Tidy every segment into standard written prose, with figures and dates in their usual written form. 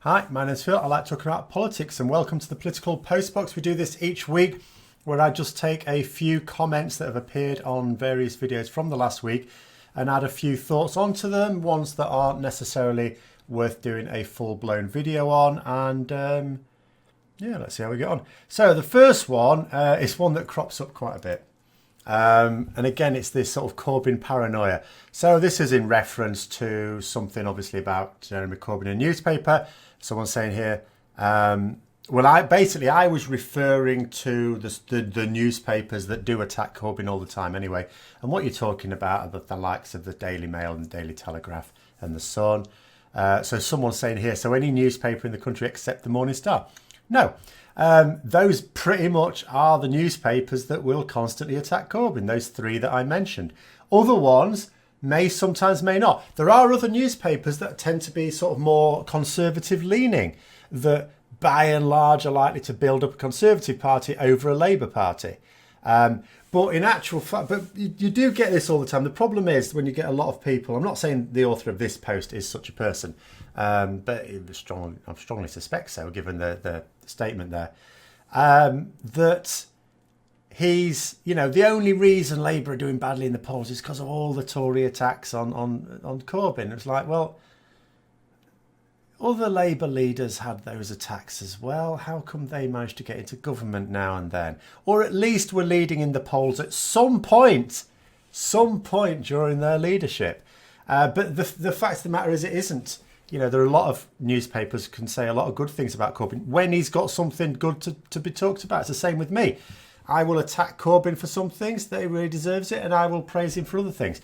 Hi, my name's Phil. I like talking about politics and welcome to the Political Postbox. We do this each week where I just take a few comments that have appeared on various videos from the last week and add a few thoughts onto them, ones that aren't necessarily worth doing a full-blown video on. And yeah, let's see how we get on. So the first one is one that crops up quite a bit. And again, it's this sort of Corbyn paranoia. So this is in reference to something obviously about Jeremy Corbyn in a newspaper. Someone's saying here, well, I was referring to the newspapers that do attack Corbyn all the time anyway. And what you're talking about are the likes of the Daily Mail and the Daily Telegraph and the Sun. So someone's saying here, so any newspaper in the country except the Morning Star? No. Those pretty much are the newspapers that will constantly attack Corbyn, those three that I mentioned. Other ones may sometimes, may not. There are other newspapers that tend to be sort of more conservative leaning, that by and large are likely to build up a Conservative Party over a Labour Party. But in actual fact, you do get this all the time. The problem is when you get a lot of people, I'm not saying the author of this post is such a person, but I strongly suspect so, given the statement there, that he's, the only reason Labour are doing badly in the polls is because of all the Tory attacks on Corbyn. It's like, well, other Labour leaders had those attacks as well. How come they managed to get into government now and then? Or at least were leading in the polls at some point during their leadership. But the fact of the matter is it isn't. There are a lot of newspapers can say a lot of good things about Corbyn when he's got something good to be talked about. It's the same with me. I will attack Corbyn for some things that he really deserves it, and I will praise him for other things.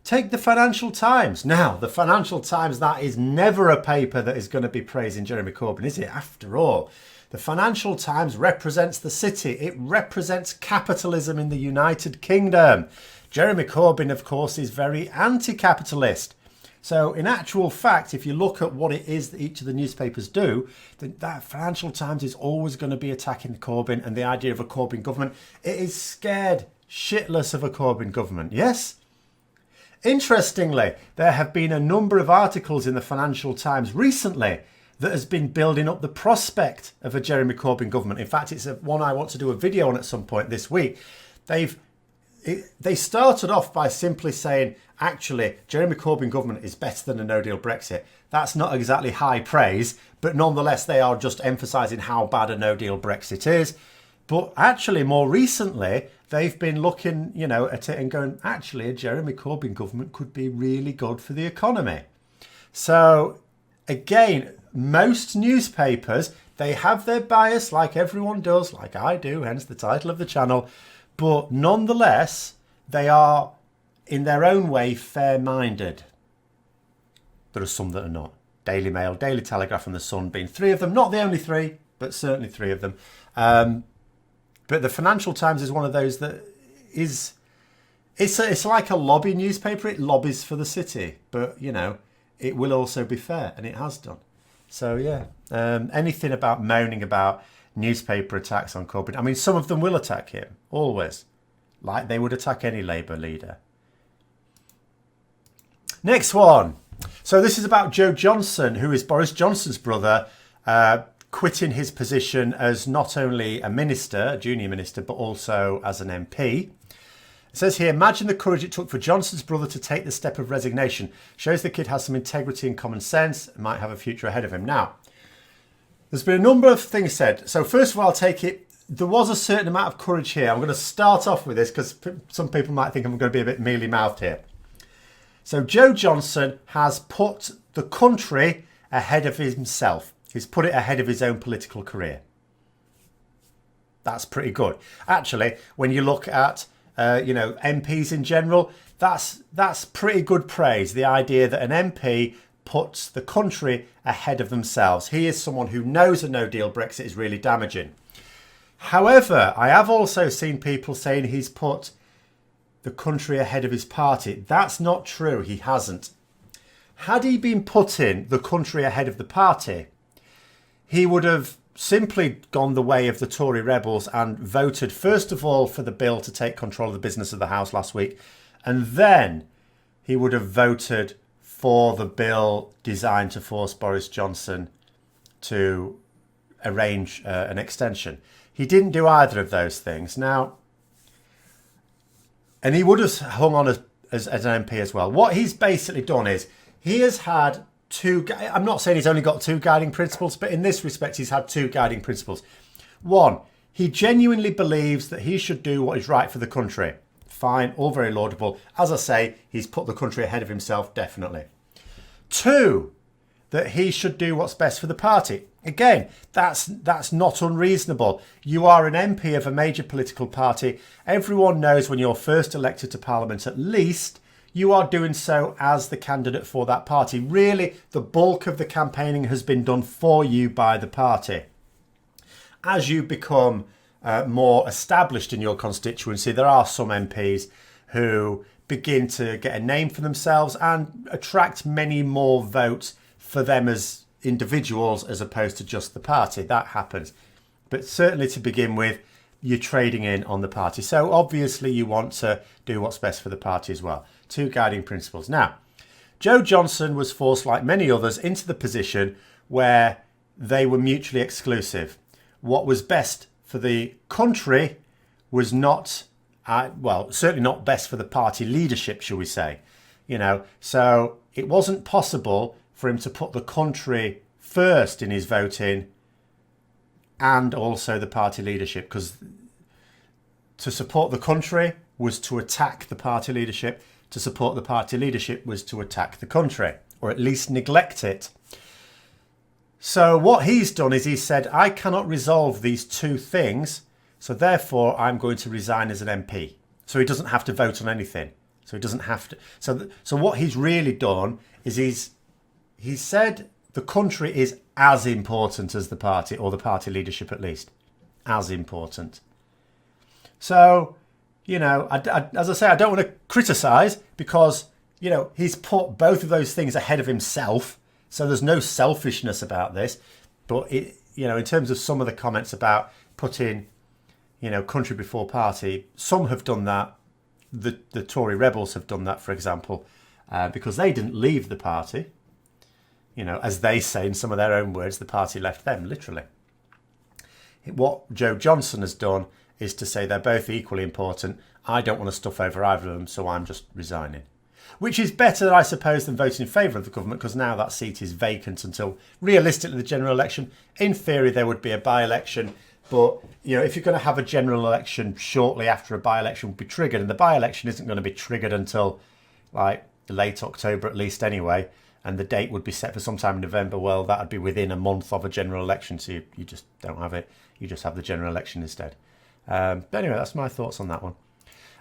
Take the Financial Times. Now, the Financial Times, that is never a paper that is going to be praising Jeremy Corbyn, is it? After all, the Financial Times represents the city. It represents capitalism in the United Kingdom. Jeremy Corbyn, of course, is very anti-capitalist. So in actual fact, if you look at what it is that each of the newspapers do, then that Financial Times is always going to be attacking Corbyn and the idea of a Corbyn government. It is scared shitless of a Corbyn government. Yes? Interestingly, there have been a number of articles in the Financial Times recently that has been building up the prospect of a Jeremy Corbyn government. In fact, it's one I want to do a video on at some point this week. They started off by simply saying, actually, Jeremy Corbyn government is better than a no-deal Brexit. That's not exactly high praise, but nonetheless, they are just emphasising how bad a no-deal Brexit is. But actually, more recently, they've been looking, at it and going, actually, a Jeremy Corbyn government could be really good for the economy. So, again, most newspapers, they have their bias like everyone does, like I do, hence the title of the channel. But nonetheless, they are, in their own way, fair-minded. There are some that are not. Daily Mail, Daily Telegraph and The Sun being three of them. Not the only three, but certainly three of them. But the Financial Times is one of those that is... It's like a lobby newspaper. It lobbies for the city. But, it will also be fair. And it has done. So, yeah. Anything about moaning about newspaper attacks on Corbyn. I mean, some of them will attack him. Always. Like they would attack any Labour leader. Next one. So this is about Joe Johnson, who is Boris Johnson's brother, quitting his position as not only a minister, a junior minister, but also as an MP. It says here, imagine the courage it took for Johnson's brother to take the step of resignation. Shows the kid has some integrity and common sense and might have a future ahead of him. Now, there's been a number of things said. So first of all, I'll take it. There was a certain amount of courage here. I'm going to start off with this because some people might think I'm going to be a bit mealy-mouthed here. So Joe Johnson has put the country ahead of himself. He's put it ahead of his own political career. That's pretty good. Actually, when you look at, MPs in general, that's pretty good praise. The idea that an MP puts the country ahead of themselves. He is someone who knows a no-deal Brexit is really damaging. However, I have also seen people saying he's put the country ahead of his party. That's not true. He hasn't. Had he been putting the country ahead of the party, he would have simply gone the way of the Tory rebels and voted, first of all, for the bill to take control of the business of the House last week. And then he would have voted for the bill designed to force Boris Johnson to arrange an extension. He didn't do either of those things. Now, and he would have hung on as an MP as well. What he's basically done is he has had two, I'm not saying he's only got two guiding principles, but in this respect, he's had two guiding principles. One, he genuinely believes that he should do what is right for the country. Fine, all very laudable. As I say, he's put the country ahead of himself, definitely. Two, that he should do what's best for the party. Again, that's not unreasonable. You are an MP of a major political party. Everyone knows when you're first elected to Parliament, at least, you are doing so as the candidate for that party. Really, the bulk of the campaigning has been done for you by the party. As you become more established in your constituency, there are some MPs who begin to get a name for themselves and attract many more votes for them as individuals as opposed to just the party. That happens. But certainly to begin with, you're trading in on the party. So obviously you want to do what's best for the party as well. Two guiding principles. Now, Joe Johnson was forced, like many others, into the position where they were mutually exclusive. What was best for the country was not, certainly not best for the party leadership, shall we say. So it wasn't possible for him to put the country first in his voting and also the party leadership, because to support the country was to attack the party leadership. To support the party leadership was to attack the country, or at least neglect it. So what he's done is he said, I cannot resolve these two things, so therefore I'm going to resign as an MP. So he doesn't have to vote on anything. So he doesn't have to. So what he's really done is he said the country is as important as the party, or the party leadership at least, as important. So, as I say, I don't want to criticise because, he's put both of those things ahead of himself. So there's no selfishness about this. But, in terms of some of the comments about putting, country before party, some have done that. The Tory rebels have done that, for example, because they didn't leave the party. As they say in some of their own words, the party left them, literally. What Joe Johnson has done is to say they're both equally important. I don't want to stuff over either of them, so I'm just resigning. Which is better, I suppose, than voting in favour of the government, because now that seat is vacant until, realistically, the general election. In theory, there would be a by-election, but, if you're going to have a general election shortly after a by-election would be triggered, and the by-election isn't going to be triggered until, late October at least anyway, and the date would be set for sometime in November, well, that would be within a month of a general election, so you just don't have it. You just have the general election instead. But anyway, that's my thoughts on that one.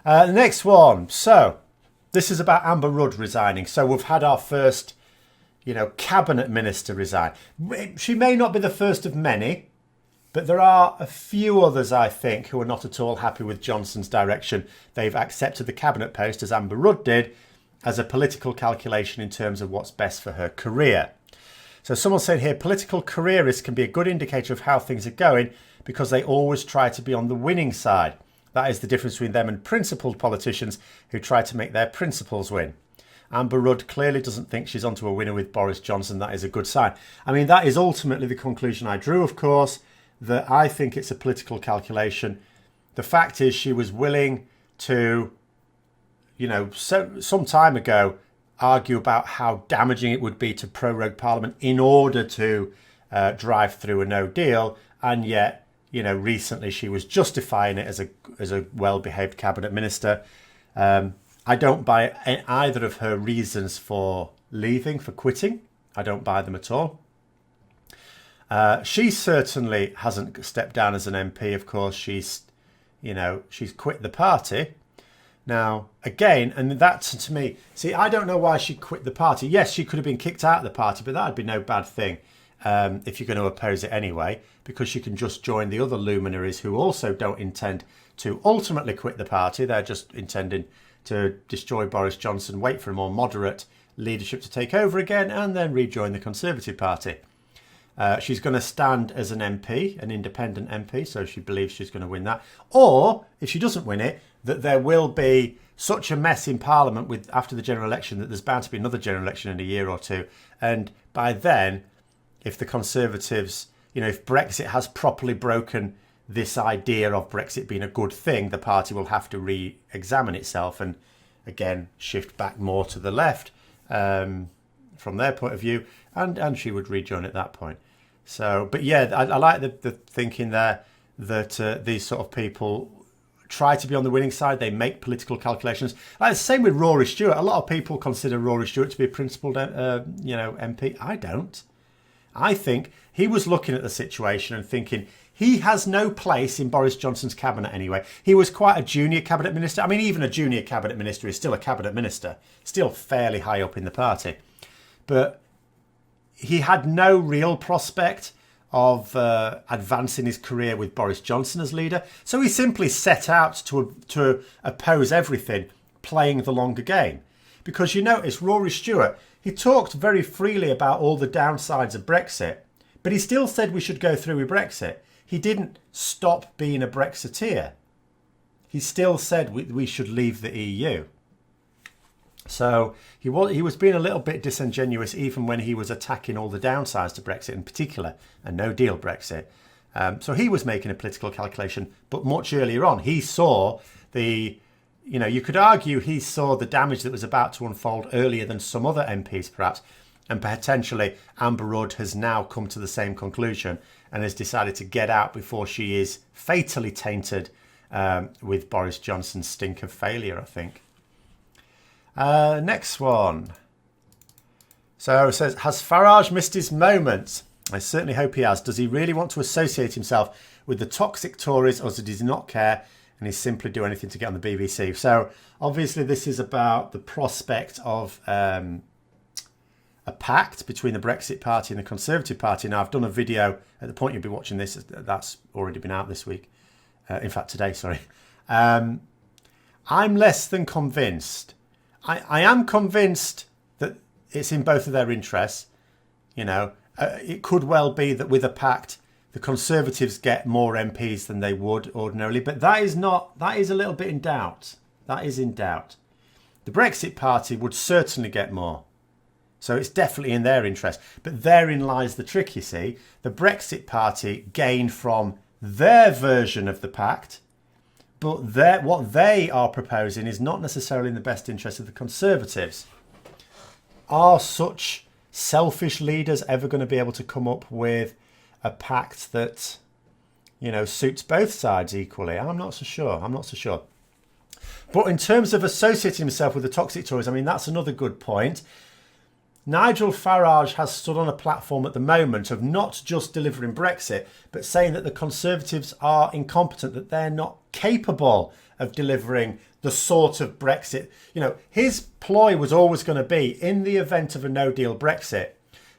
The next one. So, this is about Amber Rudd resigning. So, we've had our first, cabinet minister resign. She may not be the first of many, but there are a few others, I think, who are not at all happy with Johnson's direction. They've accepted the cabinet post, as Amber Rudd did, as a political calculation in terms of what's best for her career. So someone said here, political careerists can be a good indicator of how things are going because they always try to be on the winning side. That is the difference between them and principled politicians who try to make their principles win. Amber Rudd clearly doesn't think she's onto a winner with Boris Johnson. That is a good sign. I mean, that is ultimately the conclusion I drew, of course, that I think it's a political calculation. The fact is she was willing to, some time ago, argue about how damaging it would be to prorogue Parliament in order to drive through a no deal, and yet, recently she was justifying it as a well-behaved cabinet minister. I don't buy either of her reasons for leaving, for quitting. I don't buy them at all. She certainly hasn't stepped down as an MP. Of course, she's quit the party. Now, again, and that to me, I don't know why she quit the party. Yes, she could have been kicked out of the party, but that would be no bad thing if you're going to oppose it anyway, because she can just join the other luminaries who also don't intend to ultimately quit the party. They're just intending to destroy Boris Johnson, wait for a more moderate leadership to take over again, and then rejoin the Conservative Party. She's going to stand as an MP, an independent MP, so she believes she's going to win that. Or, if she doesn't win it, that there will be such a mess in Parliament after the general election that there's bound to be another general election in a year or two. And by then, if the Conservatives, if Brexit has properly broken this idea of Brexit being a good thing, the party will have to re-examine itself and again shift back more to the left from their point of view, and she would rejoin at that point. So, but yeah, I like the thinking there that these sort of people try to be on the winning side. They make political calculations. Like the same with Rory Stewart. A lot of people consider Rory Stewart to be a principled, MP. I don't. I think he was looking at the situation and thinking he has no place in Boris Johnson's cabinet anyway. He was quite a junior cabinet minister. I mean, even a junior cabinet minister is still a cabinet minister, still fairly high up in the party. But he had no real prospect of advancing his career with Boris Johnson as leader. So he simply set out to oppose everything, playing the longer game. Because you notice Rory Stewart, he talked very freely about all the downsides of Brexit, but he still said we should go through with Brexit. He didn't stop being a Brexiteer. He still said we should leave the EU. So he was being a little bit disingenuous even when he was attacking all the downsides to Brexit, in particular a no-deal Brexit. So he was making a political calculation, but much earlier on he saw you could argue he saw the damage that was about to unfold earlier than some other MPs perhaps, and potentially Amber Rudd has now come to the same conclusion and has decided to get out before she is fatally tainted with Boris Johnson's stink of failure, I think. Next one. So it says, has Farage missed his moment? I certainly hope he has. Does he really want to associate himself with the toxic Tories, or does he not care and he simply do anything to get on the BBC? So obviously this is about the prospect of a pact between the Brexit Party and the Conservative Party. Now, I've done a video at the point you'll be watching this. That's already been out this week. In fact, today, sorry. I'm less than convinced. I am convinced that it's in both of their interests. It could well be that with a pact, the Conservatives get more MPs than they would ordinarily. But that is a little bit in doubt. That is in doubt. The Brexit Party would certainly get more. So it's definitely in their interest. But therein lies the trick, you see. The Brexit Party gain from their version of the pact, but what they are proposing is not necessarily in the best interest of the Conservatives. Are such selfish leaders ever going to be able to come up with a pact that, suits both sides equally? I'm not so sure. But in terms of associating himself with the toxic Tories, I mean, that's another good point. Nigel Farage has stood on a platform at the moment of not just delivering Brexit, but saying that the Conservatives are incompetent, that they're not capable of delivering the sort of Brexit. His ploy was always going to be, in the event of a no-deal Brexit,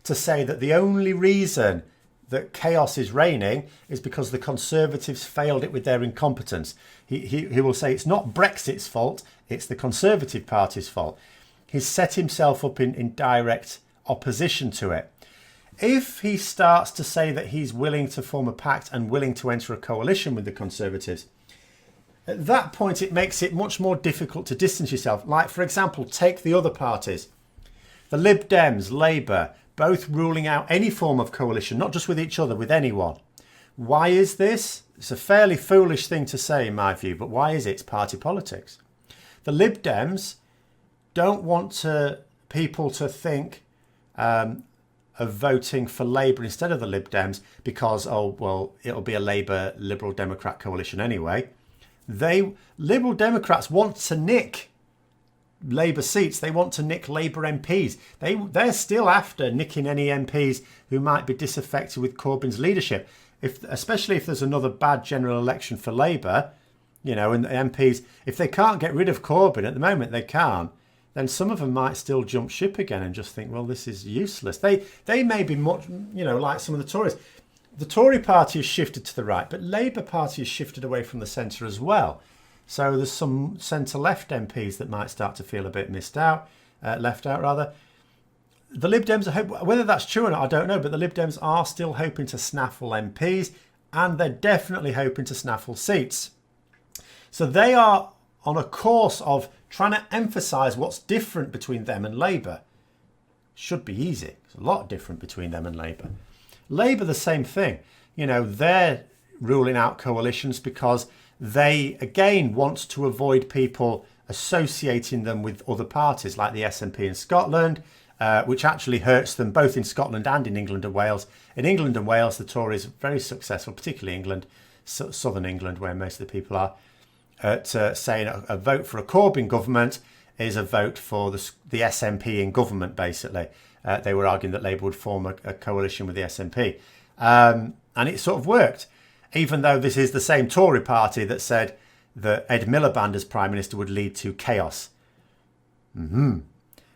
to say that the only reason that chaos is reigning is because the Conservatives failed it with their incompetence. He will say it's not Brexit's fault, it's the Conservative Party's fault. He's set himself up in direct opposition to it. If he starts to say that he's willing to form a pact and willing to enter a coalition with the Conservatives, at that point it makes it much more difficult to distance yourself. Like, for example, take the other parties. The Lib Dems, Labour, both ruling out any form of coalition, not just with each other, with anyone. Why is this? It's a fairly foolish thing to say in my view, but why is it? It's party politics. The Lib Dems don't want people to think of voting for Labour instead of the Lib Dems because, it'll be a Labour Liberal Democrat coalition anyway. Liberal Democrats want to nick Labour seats. They want to nick Labour MPs. They're still after nicking any MPs who might be disaffected with Corbyn's leadership. Especially if there's another bad general election for Labour, and the MPs, if they can't get rid of Corbyn, at the moment they can't, then some of them might still jump ship again and just think, well, this is useless. They may be much, like some of the Tories. The Tory party has shifted to the right, but Labour Party has shifted away from the centre as well. So there's some centre-left MPs that might start to feel a bit left out. The Lib Dems, whether that's true or not, I don't know, but the Lib Dems are still hoping to snaffle MPs, and they're definitely hoping to snaffle seats. So they are on a course of trying to emphasise what's different between them and Labour. Should be easy. There's a lot different between them and Labour. Labour, the same thing. You know, they're ruling out coalitions because they, again, want to avoid people associating them with other parties like the SNP in Scotland, which actually hurts them both in Scotland and in England and Wales. In England and Wales, the Tories are very successful, particularly England, southern England, where most of the people are, at saying a vote for a Corbyn government is a vote for the SNP in government, basically. They were arguing that Labour would form a coalition with the SNP. And it sort of worked, even though this is the same Tory party that said that Ed Miliband as Prime Minister would lead to chaos.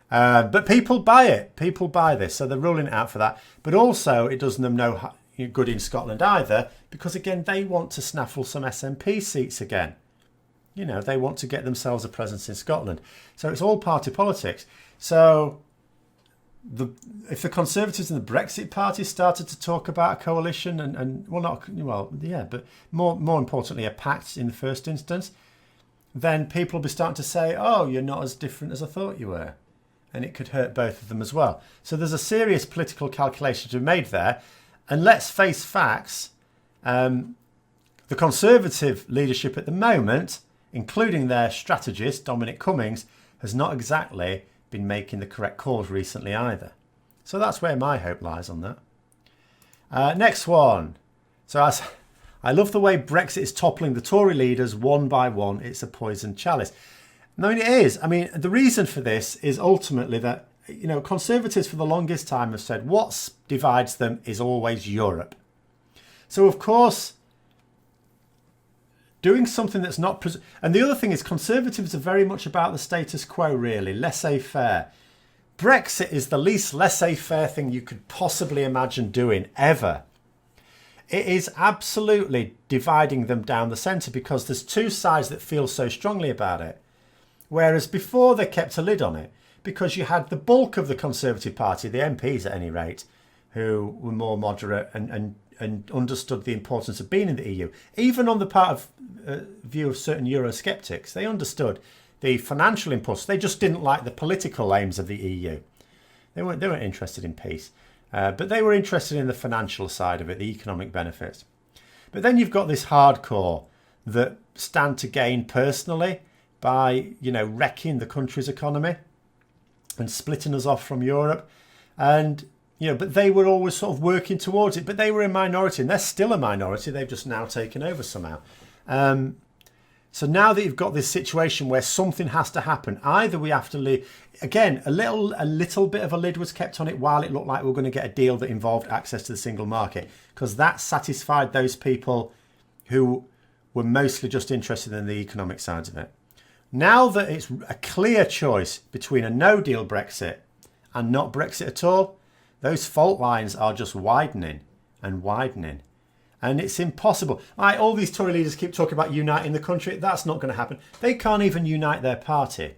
But people buy it. People buy this. So they're ruling it out for that. But also it does them no good in Scotland either, because, again, they want to snaffle some SNP seats again. You know, they want to get themselves a presence in Scotland. So it's all party politics. So if the Conservatives and the Brexit Party started to talk about a coalition but more importantly, a pact in the first instance, then people will be starting to say, oh, you're not as different as I thought you were. And it could hurt both of them as well. So there's a serious political calculation to be made there. And let's face facts, the Conservative leadership at the moment, including their strategist, Dominic Cummings, has not exactly been making the correct calls recently either. So that's where my hope lies on that. Next one. So I love the way Brexit is toppling the Tory leaders one by one. It's a poisoned chalice. I mean, it is. I mean, the reason for this is ultimately that, you know, Conservatives for the longest time have said what divides them is always Europe. So, of course, doing something that's not... And the other thing is Conservatives are very much about the status quo, really, laissez-faire. Brexit is the least laissez-faire thing you could possibly imagine doing, ever. It is absolutely dividing them down the centre because there's two sides that feel so strongly about it. Whereas before they kept a lid on it because you had the bulk of the Conservative Party, the MPs at any rate, who were more moderate and understood the importance of being in the EU. Even on the part of view of certain Eurosceptics, they understood the financial impulse. They just didn't like the political aims of the EU. They weren't interested in peace, but they were interested in the financial side of it, the economic benefits. But then you've got this hardcore that stand to gain personally by, you know, wrecking the country's economy and splitting us off from Europe. And, you know, but they were always sort of working towards it. But they were a minority, and they're still a minority. They've just now taken over somehow. So now that you've got this situation where something has to happen, either we have to leave... Again, a little bit of a lid was kept on it while it looked like we were going to get a deal that involved access to the single market, because that satisfied those people who were mostly just interested in the economic sides of it. Now that it's a clear choice between a no-deal Brexit and not Brexit at all, those fault lines are just widening and widening. And it's impossible. All these Tory leaders keep talking about uniting the country. That's not going to happen. They can't even unite their party.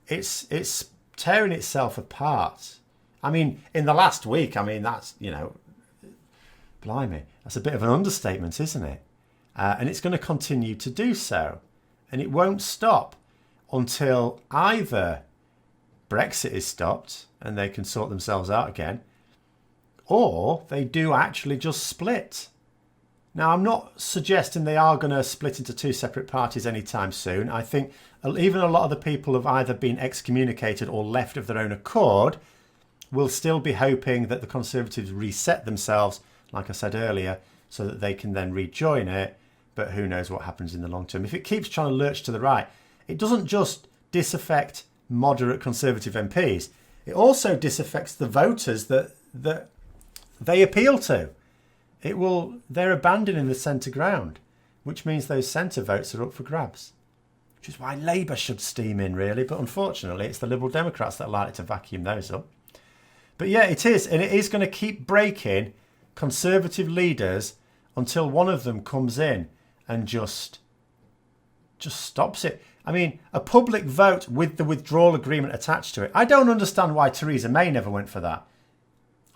It's tearing itself apart. I mean, in the last week, that's, you know, blimey, that's a bit of an understatement, isn't it? And it's going to continue to do so. And it won't stop until either Brexit is stopped and they can sort themselves out again, or they do actually just split. Now, I'm not suggesting they are going to split into two separate parties anytime soon. I think even a lot of the people have either been excommunicated or left of their own accord will still be hoping that the Conservatives reset themselves, like I said earlier, so that they can then rejoin it. But who knows what happens in the long term. If it keeps trying to lurch to the right, it doesn't just disaffect moderate Conservative MPs. It also disaffects the voters that they appeal to. They're abandoning the centre ground, which means those centre votes are up for grabs. Which is why Labour should steam in, really. But unfortunately, it's the Liberal Democrats that are likely to vacuum those up. But yeah, it is. And it is going to keep breaking Conservative leaders until one of them comes in and just stops it. I mean, a public vote with the withdrawal agreement attached to it. I don't understand why Theresa May never went for that.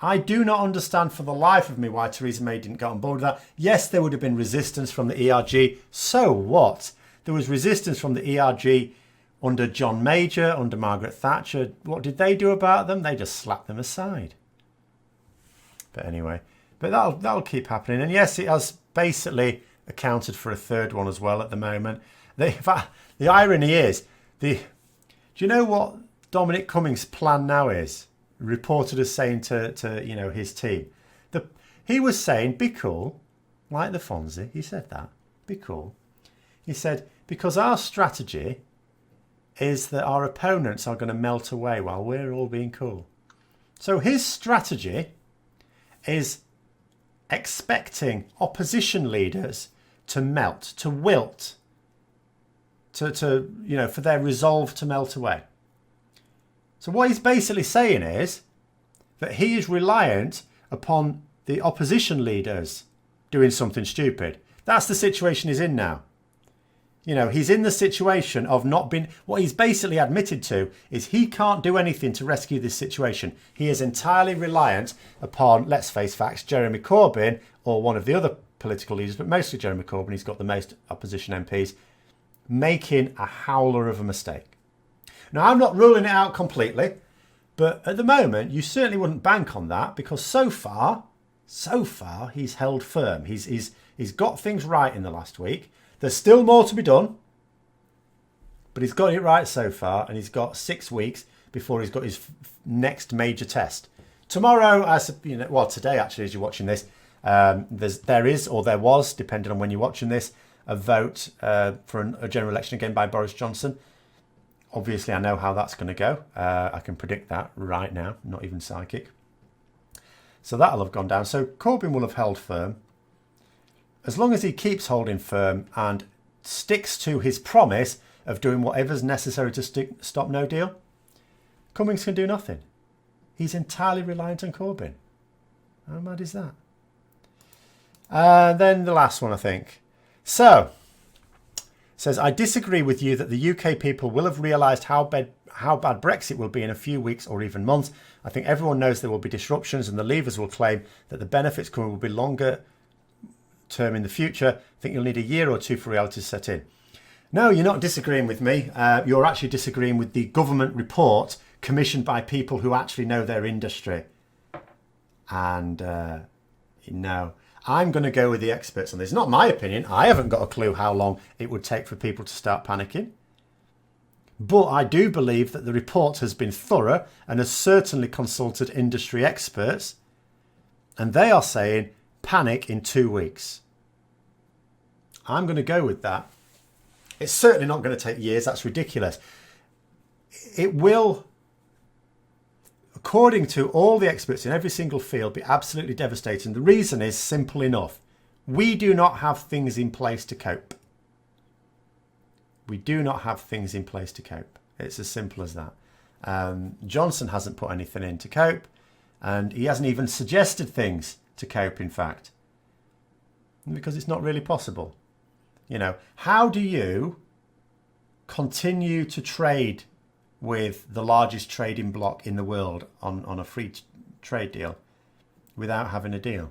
I do not understand for the life of me why Theresa May didn't get on board with that. Yes, there would have been resistance from the ERG. So what? There was resistance from the ERG under John Major, under Margaret Thatcher. What did they do about them? They just slapped them aside. But anyway, but that'll keep happening. And yes, it has basically accounted for a third one as well at the moment. In fact, the irony is, do you know what Dominic Cummings' plan now is? Reported as saying to his team. He was saying, be cool, like the Fonzie. He said that, be cool. He said, because our strategy is that our opponents are going to melt away while we're all being cool. So his strategy is expecting opposition leaders to melt, to wilt, for their resolve to melt away. So what he's basically saying is that he is reliant upon the opposition leaders doing something stupid. That's the situation he's in now. He's in the situation of not being... What he's basically admitted to is he can't do anything to rescue this situation. He is entirely reliant upon, let's face facts, Jeremy Corbyn or one of the other political leaders, but mostly Jeremy Corbyn, he's got the most opposition MPs, making a howler of a mistake. Now, I'm not ruling it out completely, but at the moment, you certainly wouldn't bank on that because so far, he's held firm. He's got things right in the last week. There's still more to be done, but he's got it right so far, and he's got 6 weeks before he's got his next major test. Tomorrow, today actually, as you're watching this, there was, depending on when you're watching this, a vote for a general election again by Boris Johnson. Obviously, I know how that's going to go. I can predict that right now, not even psychic. So that'll have gone down. So Corbyn will have held firm. As long as he keeps holding firm and sticks to his promise of doing whatever's necessary to stop no deal, Cummings can do nothing. He's entirely reliant on Corbyn. How mad is that? Then the last one, I think. So, says, I disagree with you that the UK people will have realised how bad Brexit will be in a few weeks or even months. I think everyone knows there will be disruptions and the Leavers will claim that the benefits coming will be longer term in the future. I think you'll need a year or two for reality to set in. No, you're not disagreeing with me. You're actually disagreeing with the government report commissioned by people who actually know their industry. And no, I'm going to go with the experts on this. Not my opinion. I haven't got a clue how long it would take for people to start panicking. But I do believe that the report has been thorough and has certainly consulted industry experts. And they are saying panic in 2 weeks. I'm going to go with that. It's certainly not going to take years. That's ridiculous. It will, according to all the experts in every single field, be absolutely devastating. The reason is simple enough. We do not have things in place to cope. We do not have things in place to cope. It's as simple as that. Johnson hasn't put anything in to cope, and he hasn't even suggested things to cope, in fact, because it's not really possible. How do you continue to trade with the largest trading bloc in the world on a free trade deal without having a deal,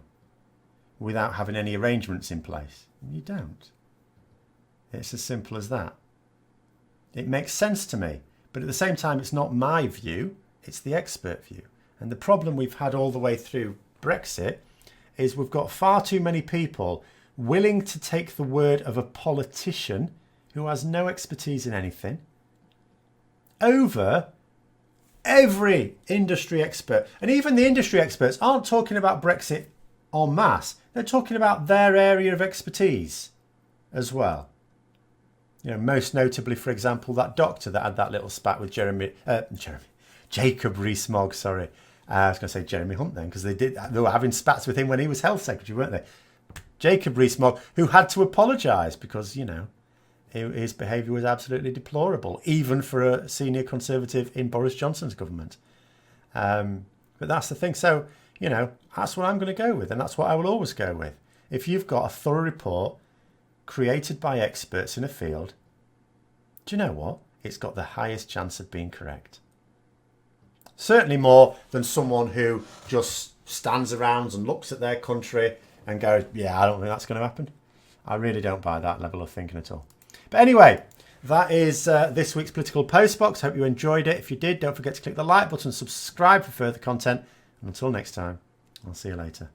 without having any arrangements in place? You don't. It's as simple as that. It makes sense to me, but at the same time, it's not my view, it's the expert view. And the problem we've had all the way through Brexit is we've got far too many people willing to take the word of a politician who has no expertise in anything over every industry expert. And even the industry experts aren't talking about Brexit en masse. They're talking about their area of expertise as well. Most notably, for example, that doctor that had that little spat with Jacob Rees-Mogg, sorry. I was going to say Jeremy Hunt then, because they were having spats with him when he was health secretary, weren't they? Jacob Rees-Mogg, who had to apologise because, his behaviour was absolutely deplorable, even for a senior Conservative in Boris Johnson's government. But that's the thing. So, that's what I'm going to go with, and that's what I will always go with. If you've got a thorough report created by experts in a field, do you know what? It's got the highest chance of being correct. Certainly more than someone who just stands around and looks at their country and goes, yeah, I don't think that's going to happen. I really don't buy that level of thinking at all. But anyway, that is this week's Political Postbox. Hope you enjoyed it. If you did, don't forget to click the like button, subscribe for further content. And until next time, I'll see you later.